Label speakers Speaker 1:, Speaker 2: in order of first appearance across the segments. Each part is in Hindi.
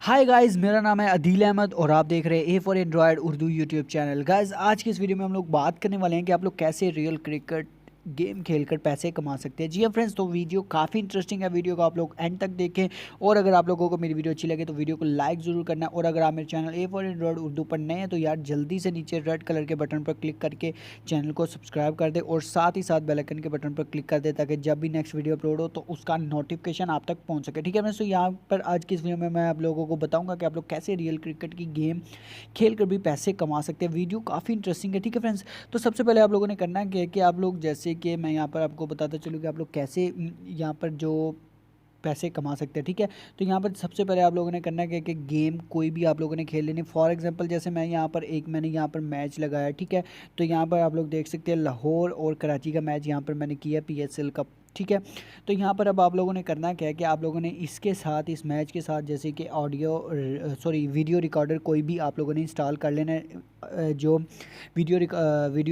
Speaker 1: हाय गाइस, मेरा नाम है अदील अहमद और आप देख रहे हैं A for Android Urdu YouTube channel. Guys, आज की इस वीडियो में हम लोग बात करने वाले हैं कि आप लोग कैसे रियल क्रिकेट गेम खेलकर पैसे कमा सकते हैं। जी हाँ फ्रेंड्स, तो वीडियो काफ़ी इंटरेस्टिंग है, वीडियो को आप लोग एंड तक देखें। और अगर आप लोगों को मेरी वीडियो अच्छी लगे तो वीडियो को लाइक ज़रूर करना। और अगर आप मेरे channel A for Android Urdu पर नए हैं तो यार जल्दी से नीचे रेड कलर के बटन पर क्लिक करके चैनल को सब्सक्राइब कर दे और साथ ही साथ बेल आइकन के बटन पर क्लिक कर दे ताकि जब भी नेक्स्ट वीडियो अपलोड हो तो उसका नोटिफिकेशन आप तक पहुंच सके। ठीक है फ्रेंड्स, तो यहाँ पर आज की इस वीडियो में मैं आप लोगों को बताऊंगा कि आप लोग कैसे रियल क्रिकेट की गेम खेल कर भी पैसे कमा सकते हैं। वीडियो काफ़ी इंटरेस्टिंग है। ठीक है फ्रेंड्स, तो सबसे पहले आप लोगों ने करना है कि आप लोग, जैसे कि मैं यहाँ पर आपको बताता चलूँ कि आप लोग कैसे यहाँ पर जो पैसे कमा सकते हैं। ठीक है, तो यहाँ पर सबसे पहले आप लोगों ने करना है कि गेम कोई भी आप लोगों ने खेल लेनी। फॉर एग्जांपल जैसे मैं यहाँ पर मैंने यहाँ पर मैच लगाया। ठीक है, तो यहाँ पर आप लोग देख सकते हैं लाहौर और कराची का मैच यहाँ पर मैंने किया PSL का। ठीक है, तो यहाँ पर अब आप लोगों ने करना क्या है कि आप लोगों ने इसके साथ, इस मैच के साथ, जैसे कि वीडियो रिकॉर्डर कोई भी आप लोगों ने इंस्टॉल कर लेना है। जो वीडियो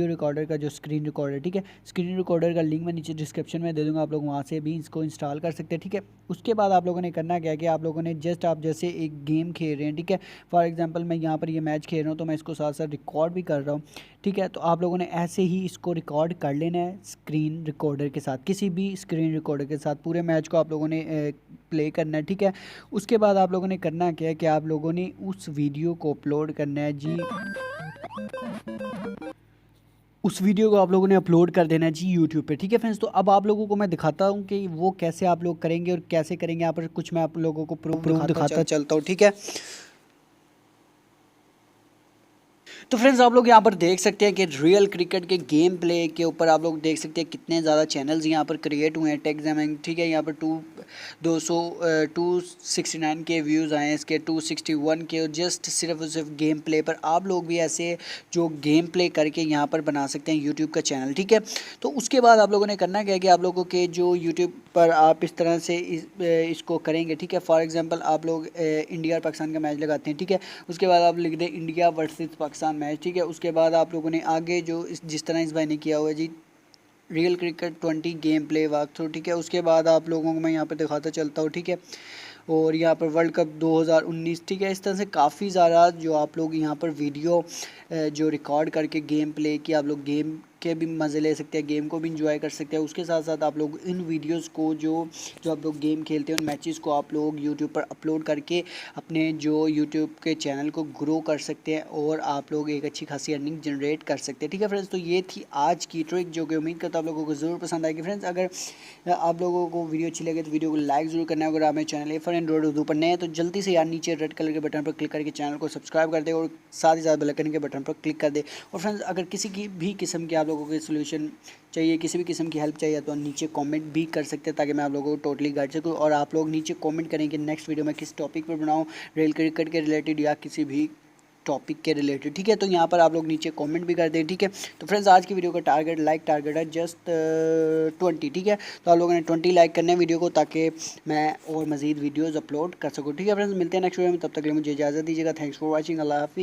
Speaker 1: रिकॉर्डर का जो स्क्रीन रिकॉर्डर, ठीक है, स्क्रीन रिकॉर्डर का लिंक मैं नीचे डिस्क्रिप्शन में दे दूँगा, आप लोग वहाँ से भी इसको इंस्टॉल कर सकते हैं। ठीक है, उसके बाद आप लोगों ने करना क्या है कि आप लोगों ने आप जैसे एक गेम खेल रहे हैं। ठीक है, फॉर एग्जांपल मैं यहाँ पर ये मैच खेल रहा हूँ तो मैं इसको साथ साथ रिकॉर्ड भी कर रहा हूँ। ठीक है, तो आप लोगों ने ऐसे ही इसको रिकॉर्ड कर लेना है स्क्रीन रिकॉर्डर के साथ, किसी भी स्क्रीन रिकॉर्डर के साथ पूरे मैच को आप लोगों ने प्ले करना है। ठीक है, उसके बाद आप लोगों ने करना क्या है कि आप लोगों ने उस वीडियो को अपलोड करना है जी। उस वीडियो को आप लोगों ने अपलोड कर देना है जी यूट्यूब पे। ठीक है फ्रेंड्स, तो अब आप लोगों को मैं दिखाता हूँ कि वो कैसे आप लोग करेंगे और कैसे करेंगे। यहाँ पर कुछ मैं आप लोगों को प्रूफ दिखाता चलता हूँ। ठीक है, तो फ्रेंड्स आप लोग यहाँ पर देख सकते हैं कि रियल क्रिकेट के गेम प्ले के ऊपर आप लोग देख सकते हैं कितने ज़्यादा चैनल्स यहाँ पर क्रिएट हुए हैं। टेक जैमिंग, ठीक है, यहाँ पर 269 के व्यूज़ आए हैं, इसके 261 के, और जस्ट सिर्फ और सिर्फ गेम प्ले पर। आप लोग भी ऐसे जो गेम प्ले करके यहाँ पर बना सकते हैं यूट्यूब का चैनल। ठीक है, तो उसके बाद आप लोगों ने करना क्या है कि आप लोगों के जो यूट्यूब पर आप इस तरह से इसको करेंगे। ठीक है, फॉर एग्जांपल आप लोग इंडिया और पाकिस्तान का मैच लगाते हैं। ठीक है, उसके बाद आप लिख दें इंडिया वर्सेस पाकिस्तान मैच। ठीक है, उसके बाद आप लोगों ने आगे जो जिस तरह इस भाई ने किया हुआ है जी, real cricket 20 gameplay walkthrough. ठीक है, उसके बाद आप लोगों को मैं यहाँ पर दिखाता चलता हूँ। ठीक है, और यहाँ पर वर्ल्ड कप 2019। ठीक है, इस तरह से काफ़ी ज़्यादा जो आप लोग यहाँ पर वीडियो जो रिकॉर्ड करके गेम प्ले की आप लोग गेम के भी मज़े ले सकते हैं, गेम को भी इंजॉय कर सकते हैं। उसके साथ साथ आप लोग इन वीडियोस को जो जो आप लोग गेम खेलते हैं उन मैचेस को आप लोग यूट्यूब पर अपलोड करके अपने जो यूट्यूब के चैनल को ग्रो कर सकते हैं और आप लोग एक अच्छी खासी अर्निंग जनरेट कर सकते हैं। ठीक है फ्रेंड्स, तो ये थी आज की ट्रिक जो कि उम्मीद करता हूँ आप लोगों को ज़रूर पसंद आएगी। फ्रेंड्स, अगर आप लोगों को वीडियो अच्छी लगे तो वीडियो को लाइक ज़रूर करना है। अगर आप मेरे channel A for Android Urdu पर नए हैं तो जल्दी से यार नीचे रेड कलर के बटन पर क्लिक करके चैनल को सब्सक्राइब कर दे और साथ ही साथ बेल आइकन के बटन पर क्लिक कर दे। और फ्रेंड्स, अगर किसी की भी किस्म के आप लोगों के सोल्यूशन चाहिए, किसी भी किस्म की हेल्प चाहिए तो नीचे कमेंट भी कर सकते हैं ताकि मैं आप लोगों को टोटली गाइड सकूँ। और आप लोग नीचे कमेंट करें कि नेक्स्ट वीडियो में किस टॉपिक पर बनाऊँ, रेल क्रिकेट के रिलेटेड या किसी भी टॉपिक के रिलेटेड। ठीक है, तो यहाँ पर आप लोग नीचे कमेंट भी कर दें। ठीक है, तो फ्रेंड्स आज की वीडियो का टारगेट है जस्ट 20। ठीक है, तो आप लोगों ने 20 लाइक करने हैं वीडियो को ताकि मैं और मज़ीद वीडियोज़ अपलोड कर सकूँ। ठीक है फ्रेंड्स, मिलते हैं नेक्स्ट वीडियो में, तब तक के लिए मुझे इजाज़त दीजिएगा। थैंक्स फॉर वॉचिंग, अल्लाह हाफिज़।